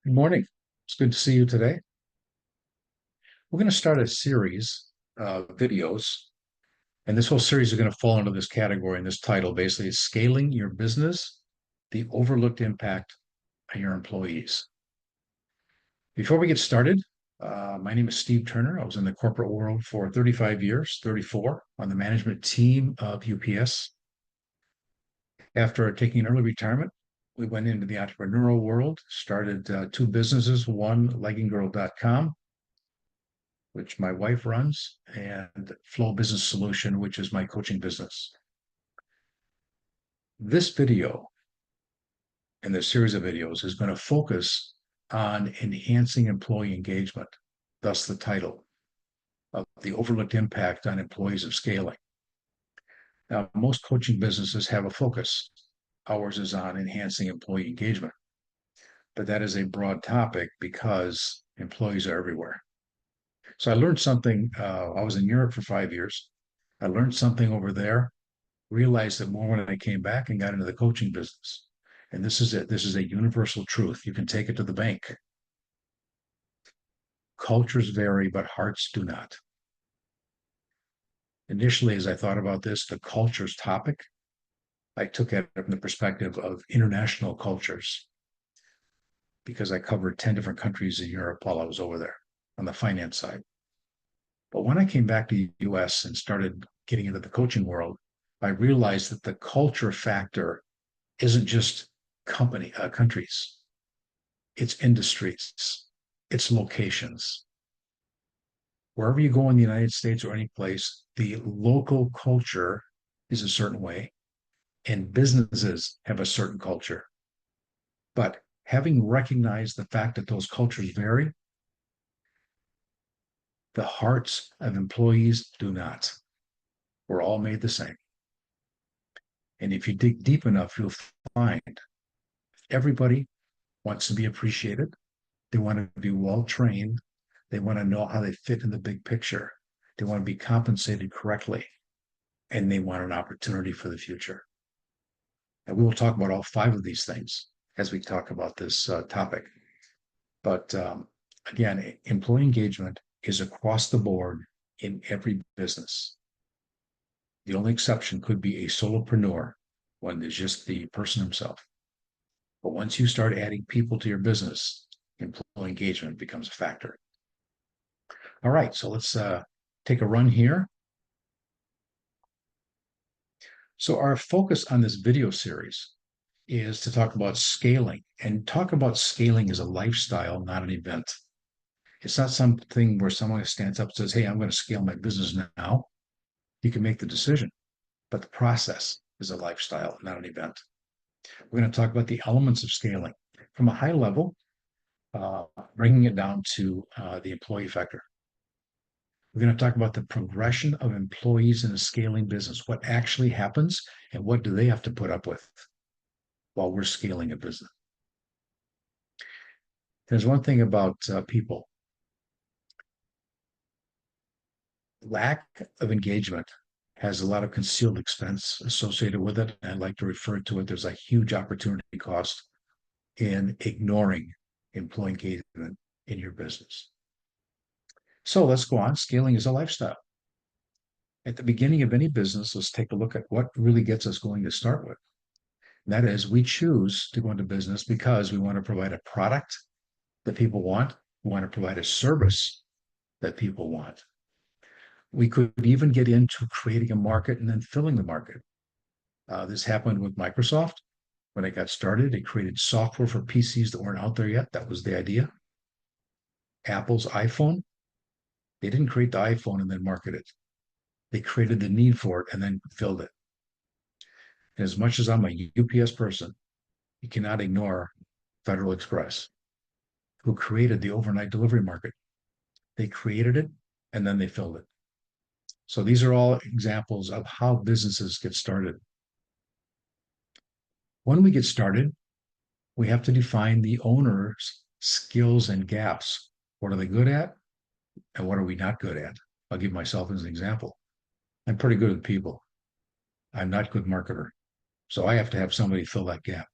Good morning. It's good to see you today. We're going to start a series of videos, and this whole series is going to fall into this category and this title basically is Scaling Your Business, the Overlooked Impact on Your Employees. Before we get started, my name is Steve Turner. I was in the corporate world for 35 years, 34 on the management team of UPS. After taking an early retirement, we went into the entrepreneurial world, started two businesses, one legginggirl.com, which my wife runs, and Flow Business Solution, which is my coaching business. This video and this series of videos is going to focus on enhancing employee engagement, thus the title of The Overlooked Impact on Employees of Scaling. Now, most coaching businesses have a focus. Ours is on enhancing employee engagement, but that is a broad topic because employees are everywhere. So I learned something. I was in Europe for 5 years. I learned something over there, realized it more when I came back and got into the coaching business. And this is it. This is a universal truth. You can take it to the bank. Cultures vary, but hearts do not. Initially, as I thought about this, the cultures topic, I took it from the perspective of international cultures because I covered 10 different countries in Europe while I was over there on the finance side. But when I came back to the US and started getting into the coaching world, I realized that the culture factor isn't just countries, it's industries, it's locations. Wherever you go in the United States or any place, the local culture is a certain way, and businesses have a certain culture. But having recognized the fact that those cultures vary, the hearts of employees do not. We're all made the same. And if you dig deep enough, you'll find everybody wants to be appreciated. They want to be well trained. They want to know how they fit in the big picture. They want to be compensated correctly. And they want an opportunity for the future. And we will talk about all five of these things as we talk about this topic. But again, employee engagement is across the board in every business. The only exception could be a solopreneur when there's just the person himself. But once you start adding people to your business, employee engagement becomes a factor. All right, so let's take a run here. So our focus on this video series is to talk about scaling and talk about scaling as a lifestyle, not an event. It's not something where someone stands up and says, hey, I'm going to scale my business now. You can make the decision, but the process is a lifestyle, not an event. We're going to talk about the elements of scaling from a high level, bringing it down to the employee factor. We're going to talk about the progression of employees in a scaling business, what actually happens and what do they have to put up with while we're scaling a business. There's one thing about people. Lack of engagement has a lot of concealed expense associated with it. And I like to refer to it, there's a huge opportunity cost in ignoring employee engagement in your business. So let's go on. Scaling is a lifestyle. At the beginning of any business, let's take a look at what really gets us going to start with. And that is, we choose to go into business because we want to provide a product that people want. We want to provide a service that people want. We could even get into creating a market and then filling the market. This happened with Microsoft. When it got started, it created software for PCs that weren't out there yet. That was the idea. Apple's iPhone, they didn't create the iPhone and then market it. They created the need for it and then filled it. And as much as I'm a UPS person, you cannot ignore Federal Express, who created the overnight delivery market. They created it and then they filled it. So these are all examples of how businesses get started. When we get started, we have to define the owner's skills and gaps. What are they good at? And what are we not good at? I'll give myself as an example. I'm pretty good with people. I'm not a good marketer. So I have to have somebody fill that gap.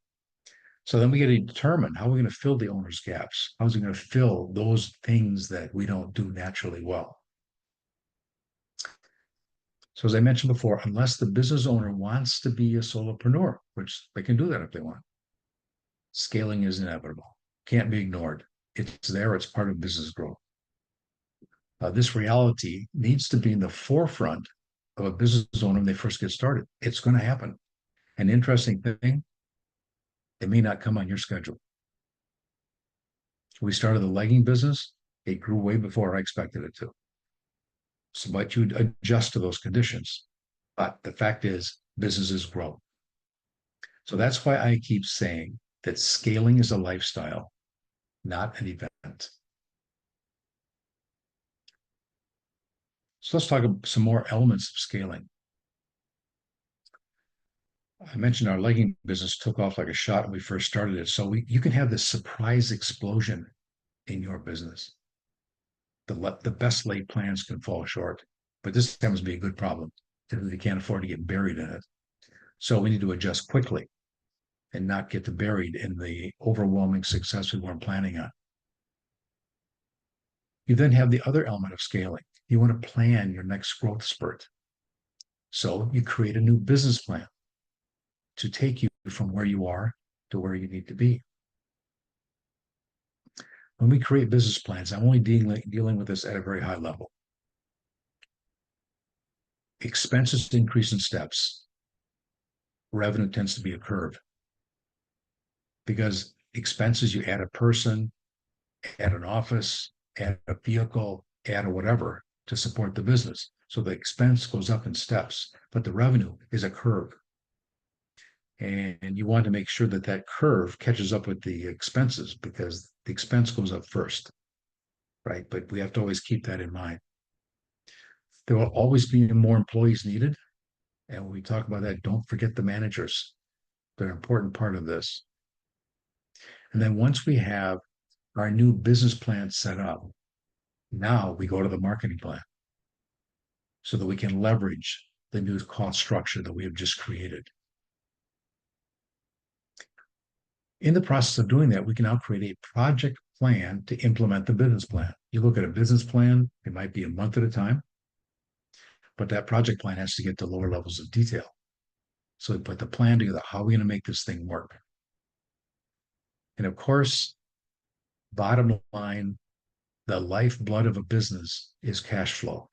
So then we got to determine how we're going to fill the owner's gaps. How's it going to fill those things that we don't do naturally well? So as I mentioned before, unless the business owner wants to be a solopreneur, which they can do that if they want, scaling is inevitable, can't be ignored. It's there, it's part of business growth. This reality needs to be in the forefront of a business owner when they first get started. It's going to happen. An interesting thing, it may not come on your schedule. We started the legging business, it grew way before I expected it to. So, but you adjust to those conditions. But the fact is, businesses grow. So that's why I keep saying that scaling is a lifestyle, not an event. So let's talk about some more elements of scaling. I mentioned our legging business took off like a shot when we first started it. So you can have this surprise explosion in your business. The best laid plans can fall short, but this happens to be a good problem because you can't afford to get buried in it. So we need to adjust quickly and not get buried in the overwhelming success we weren't planning on. You then have the other element of scaling. You want to plan your next growth spurt. So you create a new business plan to take you from where you are to where you need to be. When we create business plans, I'm only dealing with this at a very high level. Expenses increase in steps. Revenue tends to be a curve because expenses, you add a person, add an office, add a vehicle, add a whatever to support the business. So the expense goes up in steps, but the revenue is a curve. And you want to make sure that that curve catches up with the expenses because the expense goes up first, right? But we have to always keep that in mind. There will always be more employees needed. And when we talk about that, don't forget the managers. They're an important part of this. And then once we have our new business plan set up, now we go to the marketing plan so that we can leverage the new cost structure that we have just created. In the process of doing that, we can now create a project plan to implement the business plan. You look at a business plan, it might be a month at a time, but that project plan has to get to lower levels of detail. So we put the plan together. How are we going to make this thing work? And of course, bottom line, the lifeblood of a business is cash flow.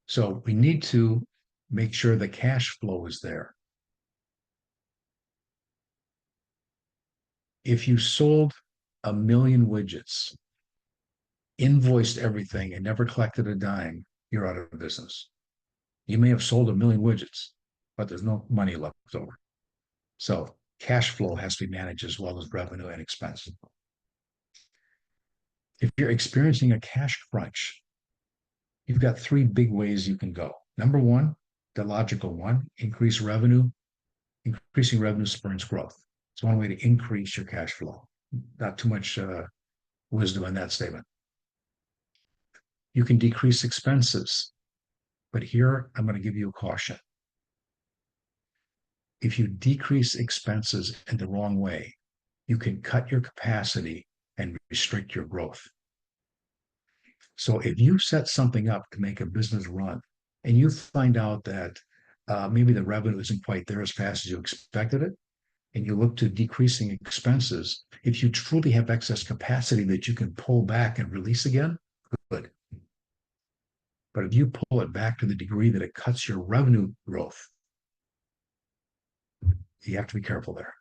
So we need to make sure the cash flow is there. If you sold 1,000,000 widgets, invoiced everything, and never collected a dime, you're out of business. You may have sold 1,000,000 widgets, but there's no money left over. So cash flow has to be managed as well as revenue and expense. If you're experiencing a cash crunch, you've got three big ways you can go. Number one, the logical one, increase revenue. Increasing revenue spurs growth. It's one way to increase your cash flow. Not too much wisdom in that statement. You can decrease expenses, but here I'm going to give you a caution. If you decrease expenses in the wrong way, you can cut your capacity and restrict your growth. So if you set something up to make a business run and you find out that maybe the revenue isn't quite there as fast as you expected it, and you look to decreasing expenses, if you truly have excess capacity that you can pull back and release again, good. But if you pull it back to the degree that it cuts your revenue growth, you have to be careful there.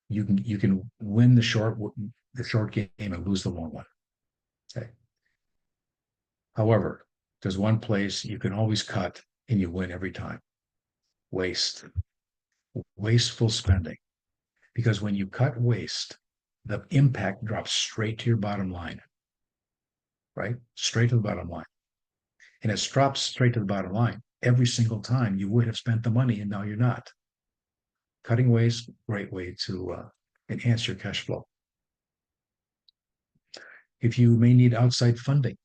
You can win the short game and lose the long one. Okay. However, there's one place you can always cut and you win every time. Waste. Wasteful spending. Because when you cut waste, the impact drops straight to your bottom line, right? Straight to the bottom line. And it drops straight to the bottom line every single time you would have spent the money and now you're not. Cutting waste, great way to enhance your cash flow. If you may need outside funding,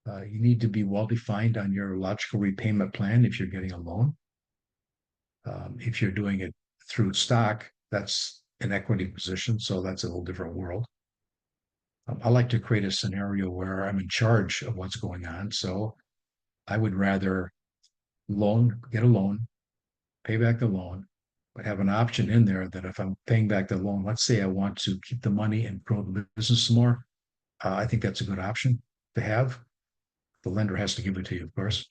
you need to be well defined on your logical repayment plan if you're getting a loan. If you're doing it through stock, That's an equity position, so that's a whole different world. I like to create a scenario where I'm in charge of what's going on. So I would rather get a loan, pay back the loan, but have an option in there that if I'm paying back the loan, let's say I want to keep the money and grow the business more, I think that's a good option to have. The lender has to give it to you, of course.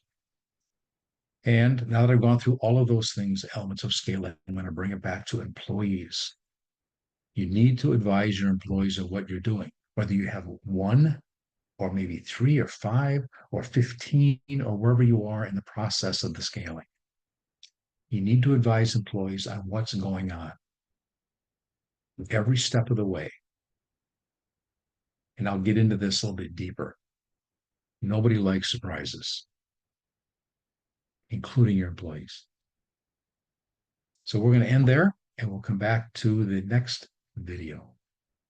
And now that I've gone through all of those things, elements of scaling, I'm going to bring it back to employees. You need to advise your employees of what you're doing, whether you have one or maybe three or five or 15 or wherever you are in the process of the scaling. You need to advise employees on what's going on every step of the way. And I'll get into this a little bit deeper. Nobody likes surprises, including your employees. So we're going to end there and we'll come back to the next video.